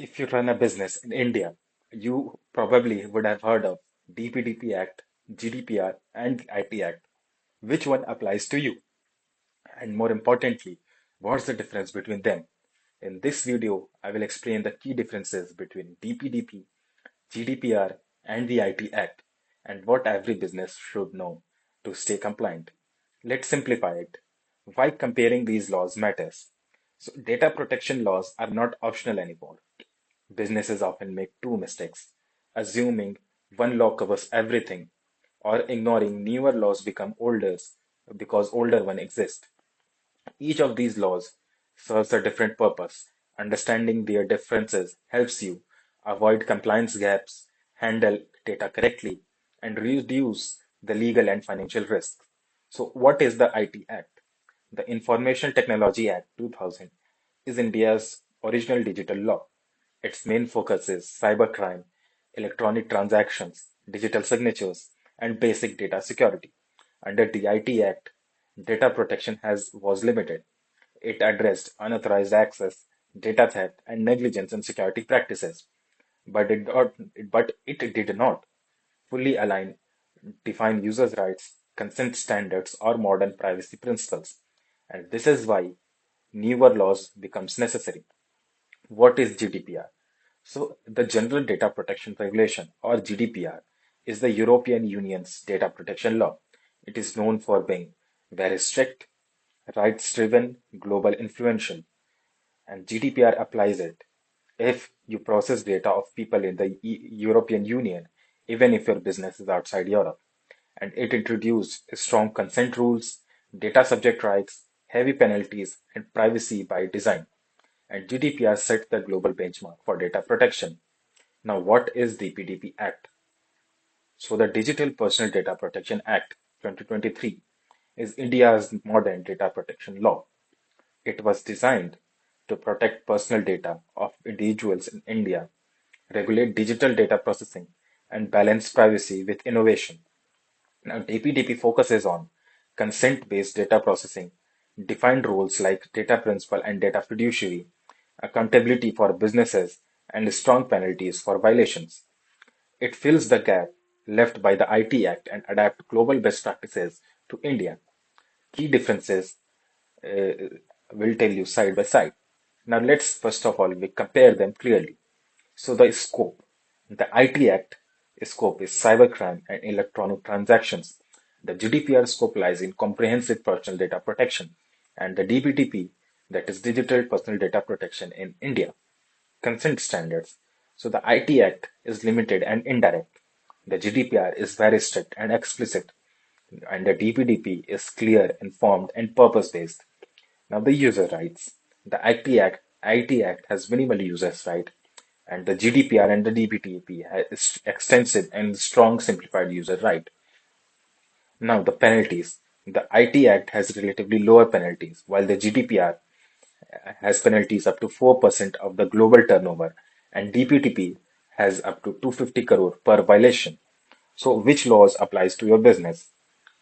If you run a business in India, you probably would have heard of DPDP Act, GDPR, and IT Act. Which one applies to you? And more importantly, what's the difference between them? In this video, I will explain the key differences between DPDP, GDPR, and the IT Act, and what every business should know to stay compliant. Let's simplify it. Why comparing these laws matters. So, data protection laws are not optional anymore. Businesses often make two mistakes: assuming one law covers everything, or ignoring newer laws become older because older one exist. Each of these laws serves a different purpose. Understanding their differences helps you avoid compliance gaps, handle data correctly, and reduce the legal and financial risks. So, what is the IT Act? The Information Technology Act 2000 is India's original digital law. Its main focus is cybercrime, electronic transactions, digital signatures, and basic data security. Under the IT Act, data protection was limited. It addressed unauthorized access, data theft, and negligence in security practices, but it did not fully define users' rights, consent standards, or modern privacy principles. And this is why newer laws becomes necessary. What is GDPR? So, the General Data Protection Regulation, or GDPR, is the European Union's data protection law. It is known for being very strict, rights driven, global influential, and GDPR applies it if you process data of people in the European Union, even if your business is outside Europe. And it introduced strong consent rules, data subject rights, heavy penalties, and privacy by design. And GDPR set the global benchmark for data protection. Now, what is the DPDP Act? So, the Digital Personal Data Protection Act 2023 is India's modern data protection law. It was designed to protect personal data of individuals in India, regulate digital data processing, and balance privacy with innovation. Now, DPDP focuses on consent-based data processing, defined roles like data principal and data fiduciary, accountability for businesses, and strong penalties for violations. It fills the gap left by the IT Act and adapt global best practices to India. Key differences uh, will tell you side by side. Now let's first of all we compare them clearly. So the scope, the IT Act scope is cybercrime and electronic transactions. The GDPR scope lies in comprehensive personal data protection, and the DPDP, that is Digital Personal Data Protection in India. Consent standards. So the IT Act is limited and indirect. The GDPR is very strict and explicit, and the DPDP is clear, informed, and purpose-based. Now the user rights. The IT Act has minimal users' right, and the GDPR and the DPDP has extensive and strong simplified user right. Now the penalties. The IT Act has relatively lower penalties, while the GDPR has penalties up to 4% of the global turnover, and DPTP has up to 250 crore per violation. So, which laws applies to your business?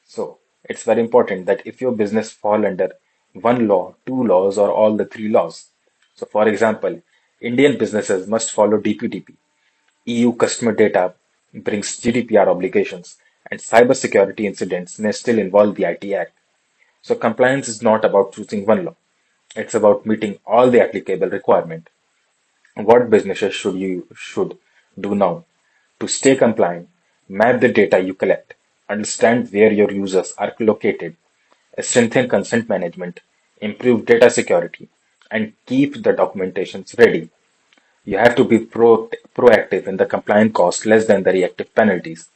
So, it's very important that if your business fall under one law, two laws, or all the three laws. So, for example, Indian businesses must follow DPDP. EU customer data brings GDPR obligations, and cybersecurity incidents may still involve the IT Act. So, compliance is not about choosing one law. It's about meeting all the applicable requirement. What businesses should do now to stay compliant? Map the data you collect, understand where your users are located, strengthen consent management, improve data security, and keep the documentations ready. You have to be proactive in the compliant cost less than the reactive penalties.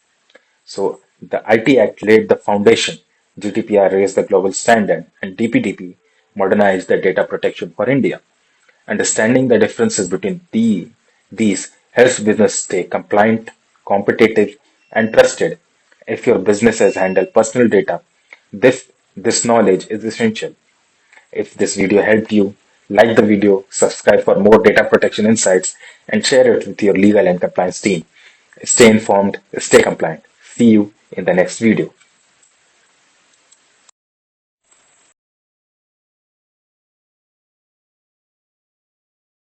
So the IT Act laid the foundation, GDPR raised the global standard, and DPDP modernized the data protection for India. Understanding the differences between these helps business stay compliant, competitive, and trusted. If your businesses handle personal data, this knowledge is essential. If this video helped you, like the video, subscribe for more data protection insights, and share it with your legal and compliance team. Stay informed, stay compliant. See you in the next video.